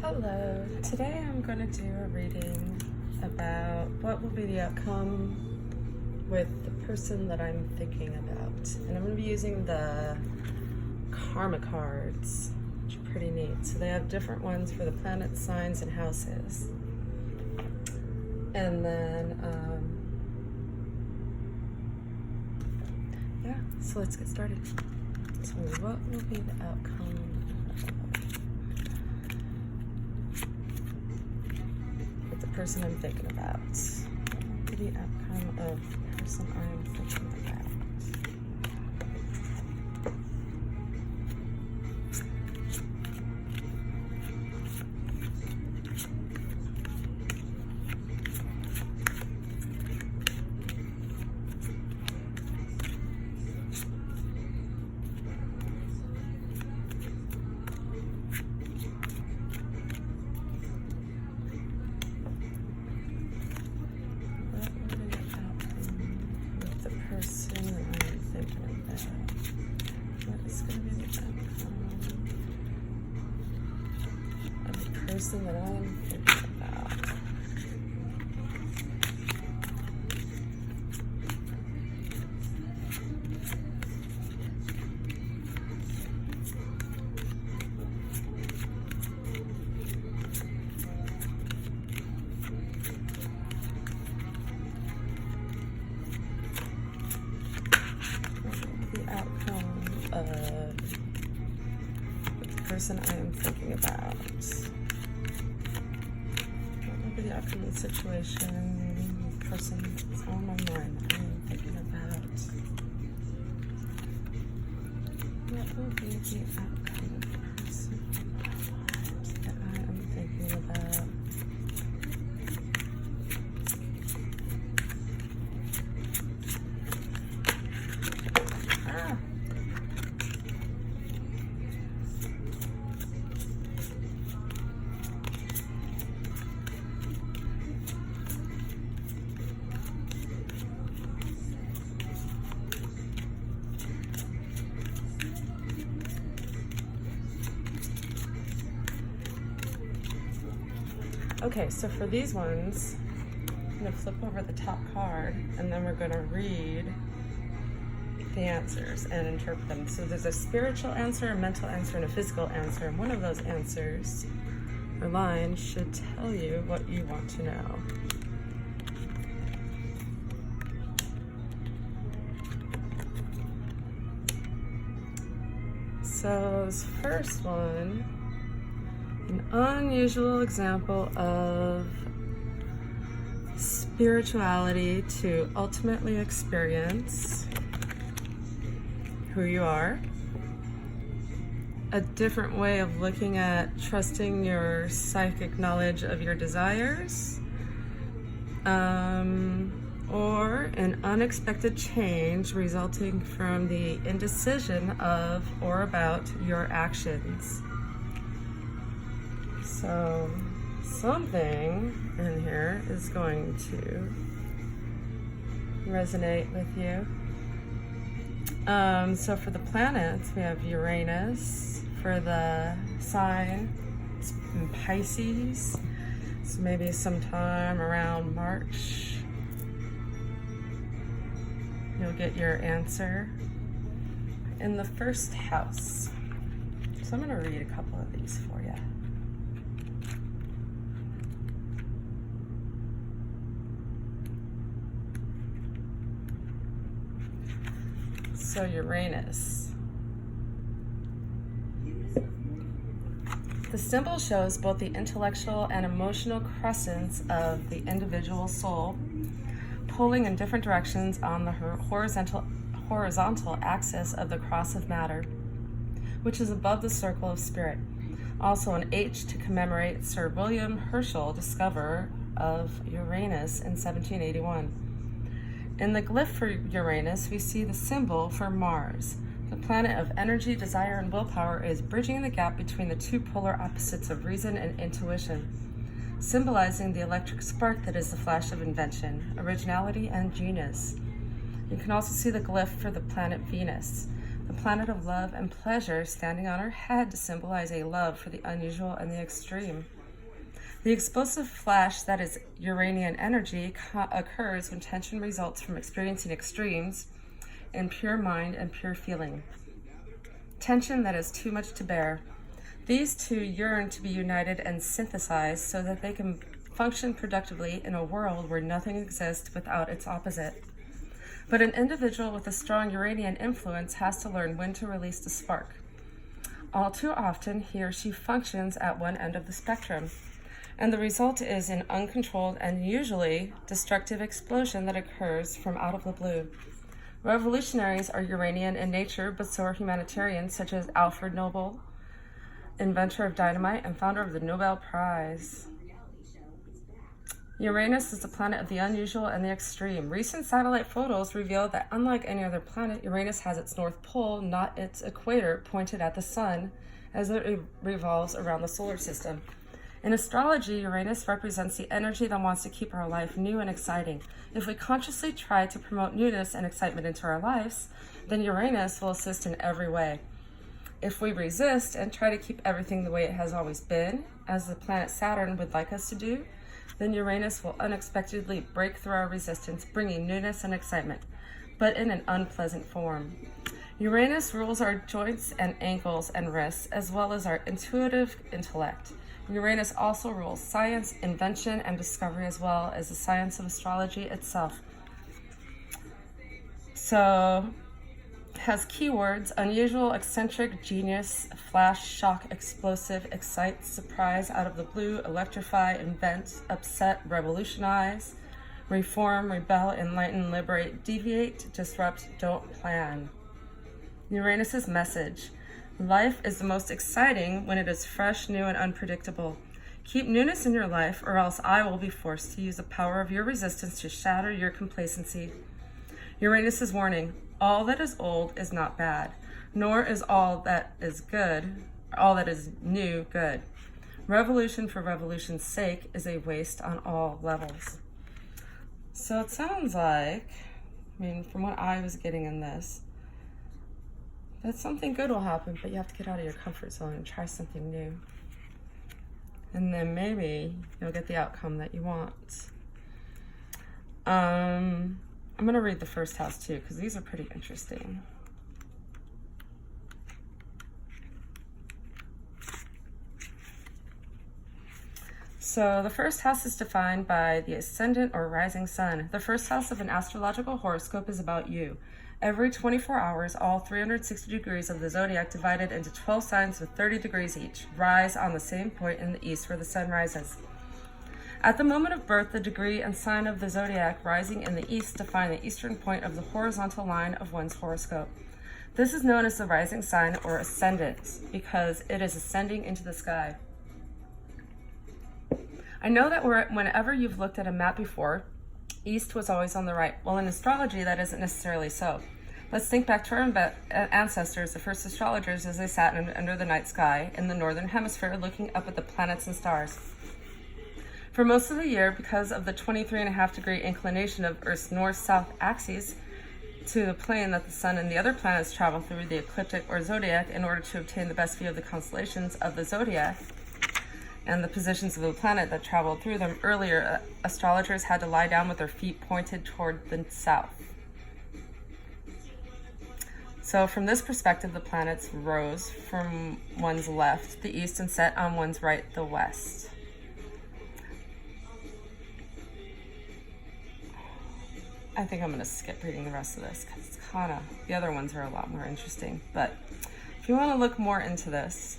Hello, today I'm going to do a reading about what will be the outcome with the person that I'm thinking about. And I'm going to be using the karma cards, which are pretty neat. So they have different ones for the planets, signs, and houses. And then, yeah, so let's get started. So what will be the outcome with the person I'm thinking about? What will be the outcome of the person I'm thinking about? Person that I'm thinking about. The outcome of the person I am thinking about. The outcome of the situation, person that's on my mind that I'm thinking about. What will be the outcome of the person that I am thinking about? Okay, so for these ones, I'm going to flip over the top card and then we're going to read the answers and interpret them. So there's a spiritual answer, a mental answer, and a physical answer. And one of those answers or lines should tell you what you want to know. So this first one, an unusual example of spirituality to ultimately experience who you are. A different way of looking at trusting your psychic knowledge of your desires. Or an unexpected change resulting from the indecision of or about your actions. So something in here is going to resonate with you. So for the planets, we have Uranus. For the sign, it's in Pisces. So maybe sometime around March, you'll get your answer in the first house. So I'm going to read a couple of these for you. So Uranus. The symbol shows both the intellectual and emotional crescents of the individual soul, pulling in different directions on the horizontal axis of the cross of matter, which is above the circle of spirit. Also an H to commemorate Sir William Herschel, discoverer of Uranus in 1781. In the glyph for Uranus, we see the symbol for Mars. The planet of energy, desire, and willpower is bridging the gap between the two polar opposites of reason and intuition, symbolizing the electric spark that is the flash of invention, originality, and genius. You can also see the glyph for the planet Venus, the planet of love and pleasure standing on her head to symbolize a love for the unusual and the extreme. The explosive flash that is Uranian energy occurs when tension results from experiencing extremes in pure mind and pure feeling. Tension that is too much to bear. These two yearn to be united and synthesized so that they can function productively in a world where nothing exists without its opposite. But an individual with a strong Uranian influence has to learn when to release the spark. All too often, he or she functions at one end of the spectrum, and the result is an uncontrolled and usually destructive explosion that occurs from out of the blue. Revolutionaries are Uranian in nature, but so are humanitarians such as Alfred Nobel, inventor of dynamite and founder of the Nobel Prize. Uranus is the planet of the unusual and the extreme. Recent satellite photos reveal that unlike any other planet, Uranus has its north pole, not its equator, pointed at the sun as it revolves around the solar system. In astrology, Uranus represents the energy that wants to keep our life new and exciting. If we consciously try to promote newness and excitement into our lives, then Uranus will assist in every way. If we resist and try to keep everything the way it has always been, as the planet Saturn would like us to do, then Uranus will unexpectedly break through our resistance, bringing newness and excitement, but in an unpleasant form. Uranus rules our joints and ankles and wrists, as well as our intuitive intellect. Uranus also rules science, invention, and discovery, as well as the science of astrology itself. So, has keywords: unusual, eccentric, genius, flash, shock, explosive, excite, surprise, out of the blue, electrify, invent, upset, revolutionize, reform, rebel, enlighten, liberate, deviate, disrupt, don't plan. Uranus's message: life is the most exciting when it is fresh, new, and unpredictable. Keep newness in your life, or else I will be forced to use the power of your resistance to shatter your complacency. Uranus's warning: all that is old is not bad, nor is all that is new good. Revolution for revolution's sake is a waste on all levels. So it sounds like, from what I was getting in this, that something good will happen, but you have to get out of your comfort zone and try something new. And then maybe you'll get the outcome that you want. I'm going to read the first house too, because these are pretty interesting. So the first house is defined by the ascendant or rising sun. The first house of an astrological horoscope is about you. Every 24 hours, all 360 degrees of the zodiac, divided into 12 signs with 30 degrees each, rise on the same point in the east where the sun rises. At the moment of birth, the degree and sign of the zodiac rising in the east define the eastern point of the horizontal line of one's horoscope. This is known as the rising sign or ascendant because it is ascending into the sky. I know that whenever you've looked at a map before, east was always on the right. Well, in astrology, that isn't necessarily so. Let's think back to our ancestors, the first astrologers, as they sat under the night sky in the northern hemisphere looking up at the planets and stars. For most of the year, because of the 23.5-degree inclination of Earth's north-south axis to the plane that the sun and the other planets travel through the ecliptic or zodiac in order to obtain the best view of the constellations of the zodiac and the positions of the planet that traveled through them, earlier astrologers had to lie down with their feet pointed toward the south. So from this perspective, the planets rose from one's left, the east, and set on one's right, the west. I think I'm going to skip reading the rest of this because the other ones are a lot more interesting. But if you want to look more into this,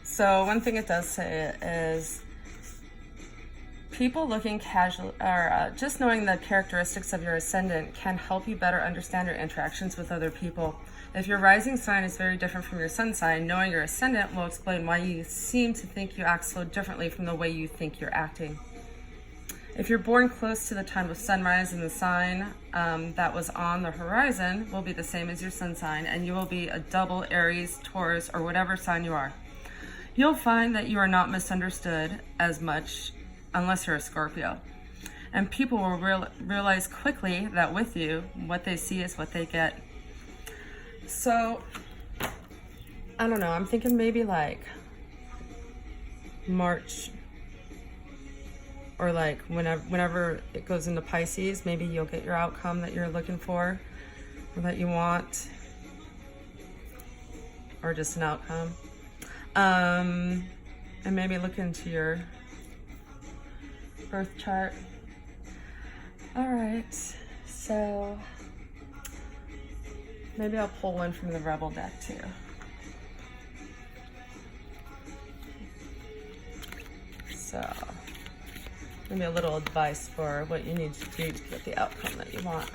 so one thing it does say is people looking casual or just knowing the characteristics of your ascendant can help you better understand your interactions with other people. If your rising sign is very different from your sun sign, knowing your ascendant will explain why you seem to think you act so differently from the way you think you're acting. If you're born close to the time of sunrise, and the sign that was on the horizon will be the same as your sun sign, and you will be a double Aries, Taurus, or whatever sign you are. You'll find that you are not misunderstood as much unless you're a Scorpio. And people will realize quickly that with you, what they see is what they get. So, I don't know, I'm thinking maybe like March, or like whenever it goes into Pisces, maybe you'll get your outcome that you're looking for, or that you want, or just an outcome. And maybe look into your birth chart. All right, so maybe I'll pull one from the Rebel deck too. So maybe a little advice for what you need to do to get the outcome that you want.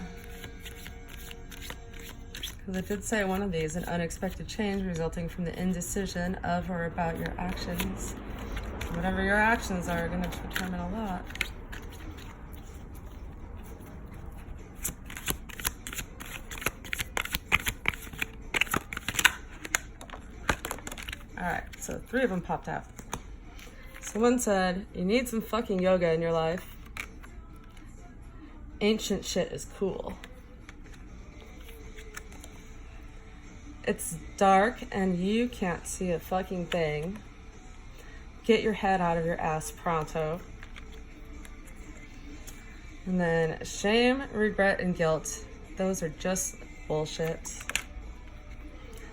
Because it did say one of these, an unexpected change resulting from the indecision of or about your actions. So whatever your actions are going to determine a lot. Alright, so 3 of them popped out. So one said, you need some fucking yoga in your life. Ancient shit is cool. It's dark and you can't see a fucking thing. Get your head out of your ass pronto. And then shame, regret, and guilt. Those are just bullshit.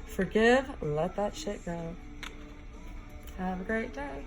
Forgive, let that shit go. Have a great day.